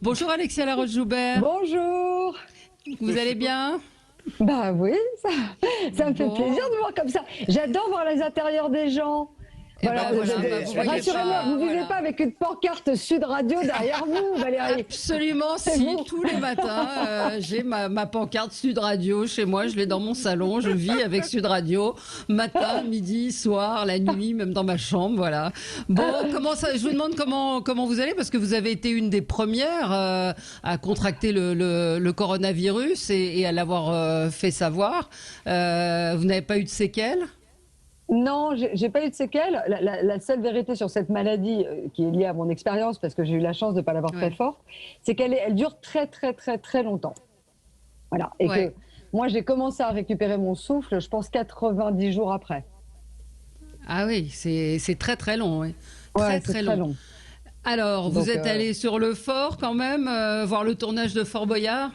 Bonjour Alexia Laroche-Joubert. Bonjour. Vous allez bien? Bah oui, ça me fait plaisir de voir comme ça. J'adore voir les intérieurs des gens. Voilà, rassurez-moi, vous ne vivez pas avec une pancarte Sud Radio derrière vous, Valérie? Absolument, si. Tous les matins, j'ai ma pancarte Sud Radio chez moi. Je l'ai dans mon salon. Je vis avec Sud Radio, matin, midi, soir, la nuit, même dans ma chambre. Voilà. Bon, je vous demande comment vous allez, parce que vous avez été une des premières à contracter le coronavirus et à l'avoir fait savoir. Vous n'avez pas eu de séquelles? Non, j'ai pas eu de séquelles. La seule vérité sur cette maladie, qui est liée à mon expérience, parce que j'ai eu la chance de ne pas l'avoir très forte, c'est qu'elle dure très, très, très, très longtemps. Voilà. Et que moi, j'ai commencé à récupérer mon souffle, je pense, 90 jours après. Ah oui, c'est très, très long. Oui. Très long. Alors, vous êtes allé sur le fort quand même, voir le tournage de Fort Boyard?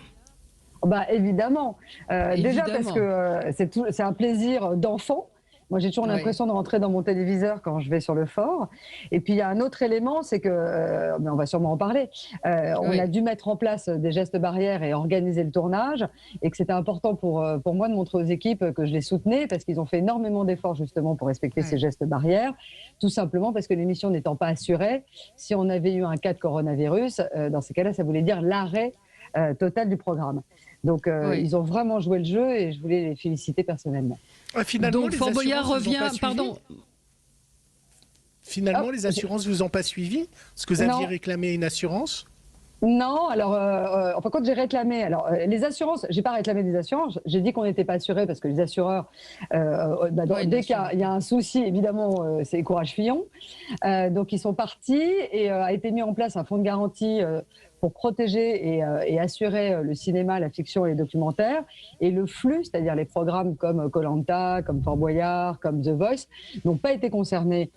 Bah, évidemment. Déjà parce que c'est un plaisir d'enfant. Moi, j'ai toujours l'impression de rentrer dans mon téléviseur quand je vais sur le fort. Et puis, il y a un autre élément, c'est que, mais on va sûrement en parler, on a dû mettre en place des gestes barrières et organiser le tournage, et que c'était important pour moi de montrer aux équipes que je les soutenais, parce qu'ils ont fait énormément d'efforts justement pour respecter ces gestes barrières, tout simplement parce que l'émission n'étant pas assurée, si on avait eu un cas de coronavirus, dans ces cas-là, ça voulait dire l'arrêt total du programme. Donc, ils ont vraiment joué le jeu et je voulais les féliciter personnellement. Finalement, donc Fort Boyard revient, pardon. Finalement, les assurances ne vous ont pas suivi? Parce que vous aviez réclamé une assurance? Non, alors, enfin, quand j'ai réclamé, alors, les assurances, j'ai pas réclamé des assurances, j'ai dit qu'on n'était pas assuré parce que les assureurs, dès qu'il y a un souci, évidemment, c'est Courage Fillon. Donc, ils sont partis et a été mis en place un fonds de garantie pour protéger et assurer le cinéma, la fiction et les documentaires. Et le flux, c'est-à-dire les programmes comme Koh-Lanta, comme Fort Boyard, comme The Voice, n'ont pas été concernés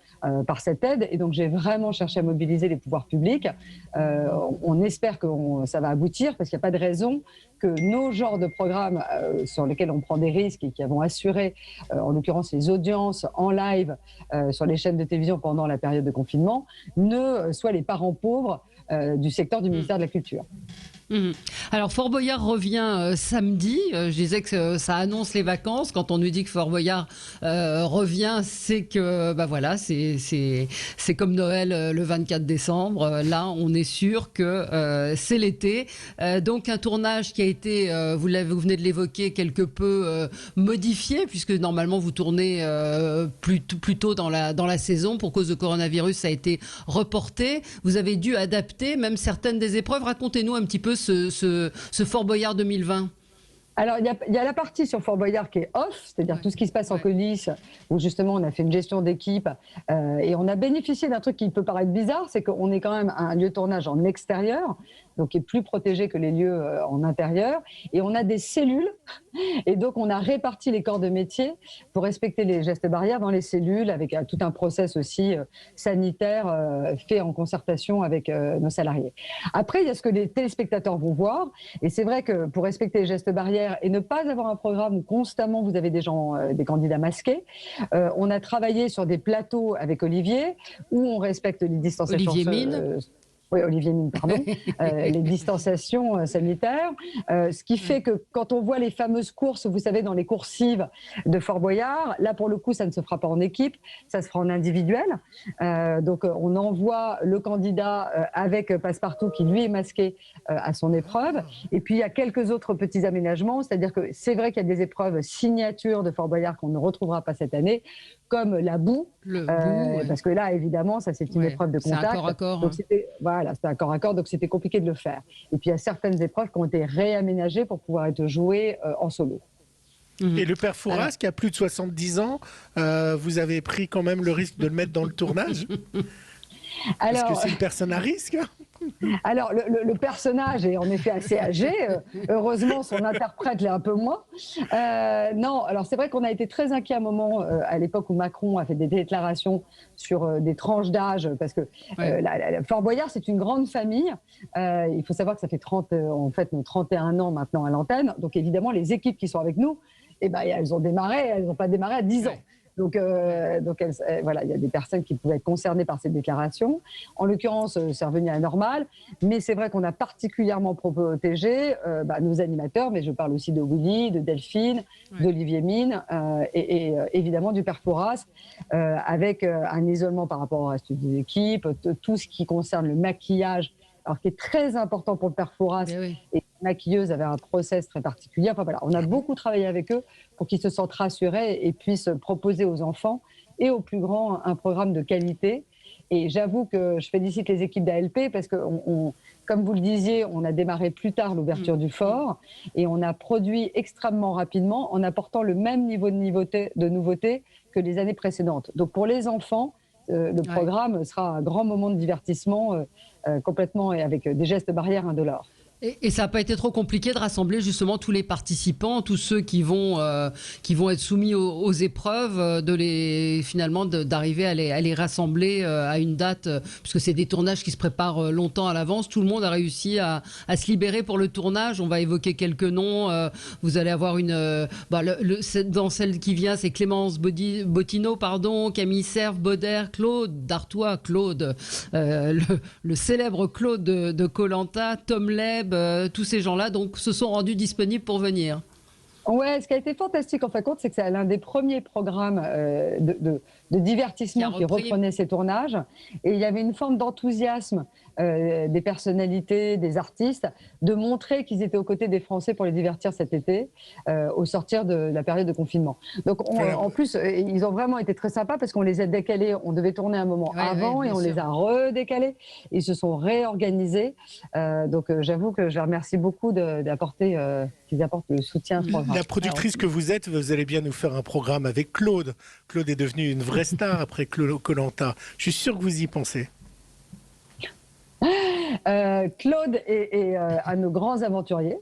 par cette aide. Et donc, j'ai vraiment cherché à mobiliser les pouvoirs publics. On espère que ça va aboutir, parce qu'il n'y a pas de raison que nos genres de programmes sur lesquels on prend des risques et qui avons assuré, en l'occurrence les audiences en live sur les chaînes de télévision pendant la période de confinement, ne soient les parents pauvres du secteur du ministère de la Culture. Alors Fort Boyard revient samedi. Je disais que ça annonce les vacances. Quand on nous dit que Fort Boyard revient, c'est que voilà, c'est comme Noël le 24 décembre. Là, on est sûr que c'est l'été. Donc un tournage qui a été, vous venez de l'évoquer, quelque peu modifié, puisque normalement vous tournez plus tôt dans la saison. Pour cause de coronavirus, ça a été reporté. Vous avez dû adapter même certaines des épreuves. Racontez-nous un petit peu ce Fort Boyard 2020. Alors, il y a la partie sur Fort Boyard qui est off, c'est-à-dire tout ce qui se passe en coulisses, où justement on a fait une gestion d'équipe et on a bénéficié d'un truc qui peut paraître bizarre, c'est qu'on est quand même un lieu de tournage en extérieur, donc qui est plus protégé que les lieux en intérieur, et on a des cellules, et donc on a réparti les corps de métier pour respecter les gestes barrières dans les cellules, avec tout un process aussi sanitaire fait en concertation avec nos salariés. Après, il y a ce que les téléspectateurs vont voir, et c'est vrai que pour respecter les gestes barrières et ne pas avoir un programme où constamment vous avez des candidats masqués, on a travaillé sur des plateaux avec Olivier, où on respecte les distanciations. Olivier Mine. Oui, Olivier Mine, pardon, les distanciations sanitaires, ce qui fait que quand on voit les fameuses courses, vous savez, dans les coursives de Fort Boyard, là pour le coup ça ne se fera pas en équipe, ça se fera en individuel, donc on envoie le candidat avec Passepartout qui lui est masqué à son épreuve, et puis il y a quelques autres petits aménagements, c'est-à-dire que c'est vrai qu'il y a des épreuves signatures de Fort Boyard qu'on ne retrouvera pas cette année, comme la boue, parce que là évidemment ça c'est une épreuve de contact, c'est un corps à corps, donc voilà, c'était un corps à corps, donc c'était compliqué de le faire. Et puis il y a certaines épreuves qui ont été réaménagées pour pouvoir être jouées en solo. Et le père Fouras, qui a plus de 70 ans, vous avez pris quand même le risque de le mettre dans le tournage? Est-ce que c'est une personne à risque? Alors, le personnage est en effet assez âgé. Heureusement, son interprète l'est un peu moins. Non, alors c'est vrai qu'on a été très inquiets à un moment, à l'époque où Macron a fait des déclarations sur des tranches d'âge, parce que Fort Boyard, c'est une grande famille. Il faut savoir que ça fait 31 ans maintenant à l'antenne. Donc évidemment, les équipes qui sont avec nous, elles n'ont pas démarré à 10 ans. Voilà, il y a des personnes qui pouvaient être concernées par cette déclaration. En l'occurrence, c'est revenu à la normale, mais c'est vrai qu'on a particulièrement protégé nos animateurs, mais je parle aussi de Willy, de Delphine, d'Olivier Mine et évidemment du père Fouras, avec un isolement par rapport au reste des équipes, tout ce qui concerne le maquillage, alors qui est très important pour le père Fouras, et les maquilleuses avaient un process très particulier. Enfin voilà, on a beaucoup travaillé avec eux pour qu'ils se sentent rassurés et puissent proposer aux enfants et aux plus grands un programme de qualité. Et j'avoue que je félicite les équipes d'ALP parce que, comme vous le disiez, on a démarré plus tard l'ouverture du fort et on a produit extrêmement rapidement en apportant le même niveau de nouveauté que les années précédentes. Donc pour les enfants, le programme sera un grand moment de divertissement complètement et avec des gestes barrières indolores. Et ça n'a pas été trop compliqué de rassembler justement tous les participants, tous ceux qui vont être soumis aux épreuves, d'arriver à les rassembler à une date, puisque c'est des tournages qui se préparent longtemps à l'avance. Tout le monde a réussi à se libérer pour le tournage. On va évoquer quelques noms. Vous allez avoir dans celle qui vient, c'est Clémence Bottineau, Camille Cerf, Bauder, Claude Dartois, le célèbre Claude de Koh-Lanta, Tom Leb, tous ces gens-là donc se sont rendus disponibles pour venir. Ouais, ce qui a été fantastique en fin de compte, c'est que c'est l'un des premiers programmes de divertissement qui reprenait ses tournages. Et il y avait une forme d'enthousiasme des personnalités, des artistes, de montrer qu'ils étaient aux côtés des Français pour les divertir cet été, au sortir de la période de confinement. Donc en plus, ils ont vraiment été très sympas parce qu'on les a décalés. On devait tourner un moment avant et on les a redécalés. Ils se sont réorganisés. Donc j'avoue que je les remercie beaucoup d'apporter qu'ils apportent le soutien. La productrice que vous êtes, vous allez bien nous faire un programme avec Claude. Claude est devenu une vraie star après Koh-Lanta. Je suis sûr que vous y pensez. Claude est un de nos grands aventuriers.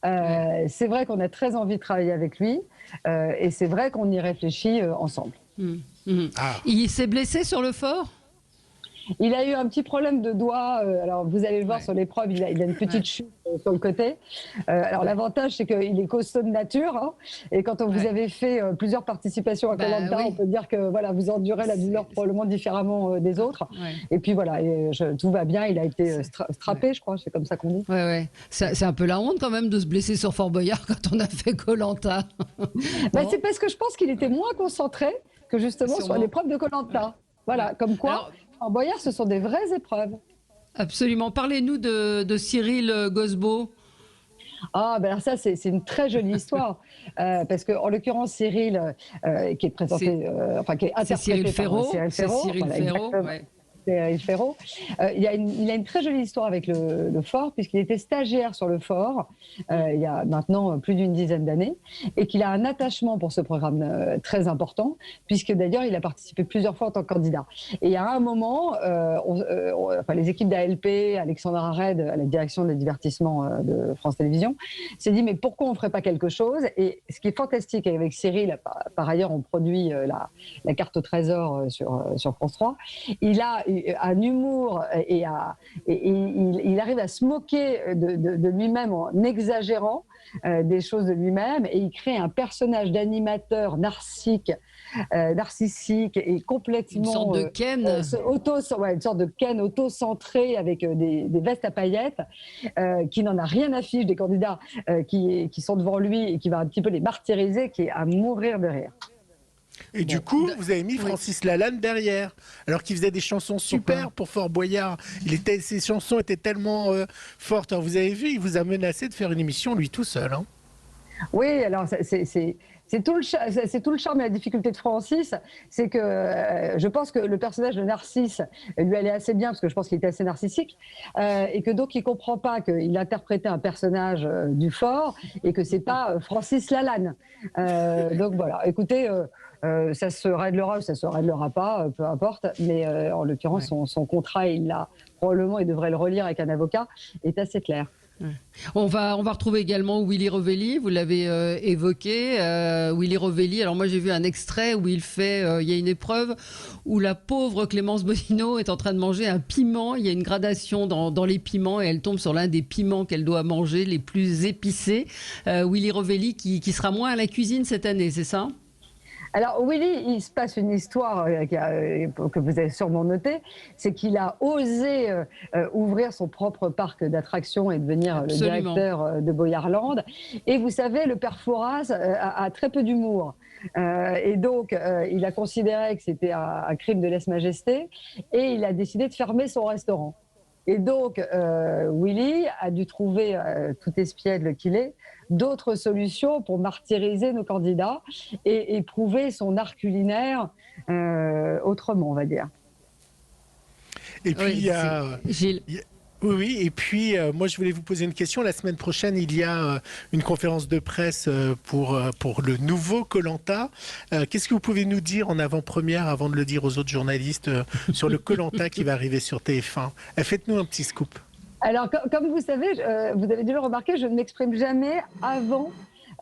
C'est vrai qu'on a très envie de travailler avec lui et c'est vrai qu'on y réfléchit ensemble. Il s'est blessé sur le fort ? Il a eu un petit problème de doigt. Alors, vous allez le voir sur l'épreuve, il a une petite chute sur le côté. Alors, l'avantage, c'est qu'il est costaud de nature. Hein, et quand vous avez fait plusieurs participations à Koh-Lanta, on peut dire que voilà, vous endurez la douleur probablement différemment des autres. Et puis voilà, tout va bien. Il a été strappé, je crois. C'est comme ça qu'on dit. C'est un peu la honte quand même de se blesser sur Fort Boyard quand on a fait Koh-Lanta. C'est parce que je pense qu'il était moins concentré que justement sur l'épreuve de Koh-Lanta. Voilà, comme quoi... Alors, Fort Boyard, ce sont des vraies épreuves. Absolument. Parlez-nous de Cyril Gosbeau. Alors ça, c'est une très jolie histoire. Parce qu'en l'occurrence, Cyril, qui est présenté, qui est interprété par Cyril Ferraud. Cyril Ferraud. Il a une très jolie histoire avec le fort, puisqu'il était stagiaire sur le fort il y a maintenant plus d'une dizaine d'années, et qu'il a un attachement pour ce programme très important, puisque d'ailleurs il a participé plusieurs fois en tant que candidat. Et il y a un moment, les équipes d'ALP, Alexandre Arred, à la direction des divertissements de France Télévisions, s'est dit mais pourquoi on ne ferait pas quelque chose? Et ce qui est fantastique avec Cyril, par ailleurs on produit la carte au trésor sur France 3, il a un humour et il arrive à se moquer de lui-même en exagérant des choses de lui-même, et il crée un personnage d'animateur narcissique et complètement une sorte de Ken, une sorte de Ken auto-centré avec des vestes à paillettes, qui n'en a rien à fiche des candidats qui sont devant lui et qui va un petit peu les martyriser, qui est à mourir de rire. Et du coup, vous avez mis Francis Lalanne derrière, alors qu'il faisait des chansons super pour Fort Boyard. Ses chansons étaient tellement fortes. Alors, vous avez vu, il vous a menacé de faire une émission lui tout seul. Hein. Oui, alors c'est tout le charme et la difficulté de Francis, c'est que je pense que le personnage de Narcisse lui allait assez bien, parce que je pense qu'il était assez narcissique, et que donc il ne comprend pas qu'il interprétait un personnage du fort et que c'est pas Francis Lalanne. Donc voilà, écoutez, ça se réglera ou ça se réglera pas, peu importe, mais en l'occurrence son contrat, il devrait le relire avec un avocat, est assez clair. On va retrouver également Willy Rovelli, vous l'avez évoqué. Willy Rovelli, alors moi j'ai vu un extrait où il y a une épreuve où la pauvre Clémence Bottineau est en train de manger un piment. Il y a une gradation dans les piments et elle tombe sur l'un des piments qu'elle doit manger, les plus épicés. Willy Rovelli qui sera moins à la cuisine cette année, c'est ça ? Alors Willy, il se passe une histoire que vous avez sûrement notée, c'est qu'il a osé ouvrir son propre parc d'attractions et devenir le directeur de Boyarland. Et vous savez, le père Fouras a très peu d'humour. Et donc, il a considéré que c'était un crime de lèse-majesté et il a décidé de fermer son restaurant. Et donc, Willy a dû trouver, tout espiègle qu'il est, d'autres solutions pour martyriser nos candidats et prouver son art culinaire autrement, on va dire. Et puis, il y a... Gilles. Oui, et puis moi je voulais vous poser une question. La semaine prochaine, il y a une conférence de presse pour le nouveau Koh-Lanta. Qu'est-ce que vous pouvez nous dire en avant-première, avant de le dire aux autres journalistes, sur le Koh-Lanta qui va arriver sur TF1 ? Faites-nous un petit scoop. Alors, comme vous savez, vous avez dû le remarquer, je ne m'exprime jamais avant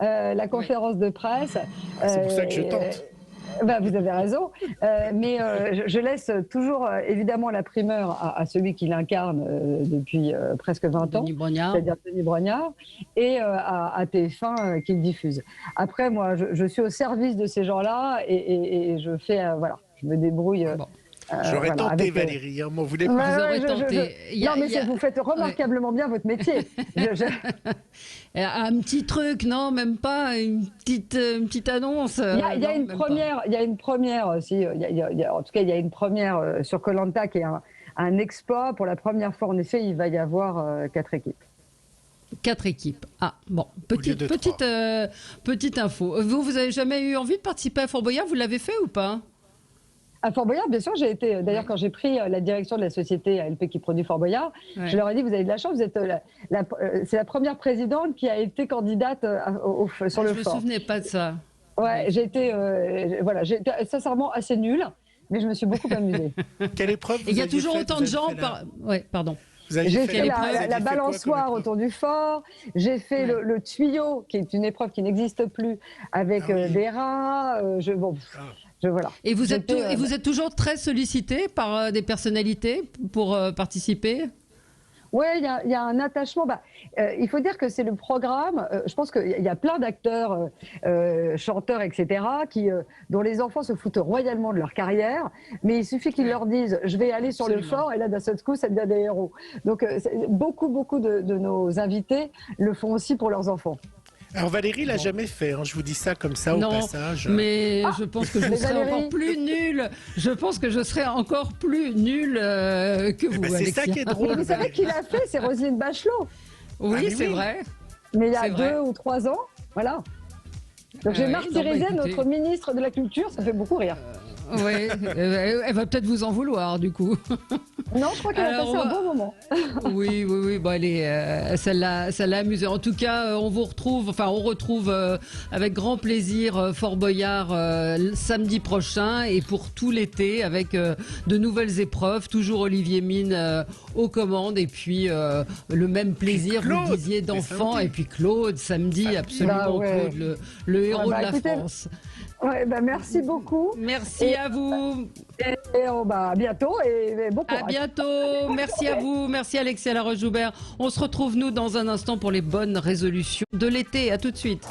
la conférence de presse. C'est pour ça que je tente. Ben, vous avez raison, mais je laisse toujours évidemment la primeur à celui qui l'incarne depuis presque 20 ans, c'est-à-dire Denis Brognard, et à TF1 qui le diffuse. Après, moi, je suis au service de ces gens-là et je fais, voilà, je me débrouille. J'aurais tenté, avec, Valérie, vous voulez pas. Vous aurez tenté. Non, mais vous faites remarquablement bien votre métier. Ah. Un petit truc, non, même pas une petite annonce. Il y a une première, en tout cas, il y a une première sur Koh-Lanta qui est un exploit. Pour la première fois, en effet, il va y avoir 4 équipes. 4 équipes. Ah, bon, petite info. Vous avez jamais eu envie de participer à Fort Boyard? Vous l'avez fait ou pas? À Fort Boyard, bien sûr, j'ai été. D'ailleurs, quand j'ai pris la direction de la société ALP qui produit Fort Boyard, je leur ai dit, vous avez de la chance, vous êtes c'est la première présidente qui a été candidate sur le fort. Je me souvenais pas de ça. Ouais, j'ai été sincèrement assez nulle, mais je me suis beaucoup amusée. Quelle épreuve vous avez faite? Il y a toujours autant de gens. Ouais, pardon. J'ai fait la balançoire autour du fort, j'ai fait le tuyau, qui est une épreuve qui n'existe plus, avec des rats. Voilà. Et vous êtes toujours très sollicité par des personnalités pour participer? Oui, il y a un attachement. Il faut dire que c'est le programme. Je pense qu'il y a plein d'acteurs, chanteurs, etc., dont les enfants se foutent royalement de leur carrière. Mais il suffit qu'ils leur disent « je vais aller sur le fort » et là, d'un seul coup, ça devient des héros. Donc, beaucoup de nos invités le font aussi pour leurs enfants. Alors Valérie l'a jamais fait, je vous dis ça comme ça au passage. Mais je pense que je serais encore plus nulle. Je pense que je serais encore plus nulle que vous, c'est Alexia. ça qui est drôle. Mais vous savez qui l'a fait? C'est Roselyne Bachelot. Oui, c'est vrai. Mais il y a 2 ou 3 ans, voilà. Donc j'ai martyrisé notre ministre de la Culture, ça fait beaucoup rire. Oui, elle va peut-être vous en vouloir du coup. Non, je crois qu'elle a passé un bon moment. Oui, bon, ça l'a amusé. En tout cas, on retrouve avec grand plaisir Fort Boyard samedi prochain et pour tout l'été avec de nouvelles épreuves. Toujours Olivier Mine aux commandes et puis le même plaisir, vous disiez, d'enfants. Et puis Claude, samedi, absolument, Claude, le héros de la France. Ouais, merci beaucoup. Merci à vous. Et à bientôt et bon courage. À bientôt. Merci à vous. Merci Alexia Laroche-Joubert. On se retrouve nous dans un instant pour les bonnes résolutions de l'été. À tout de suite.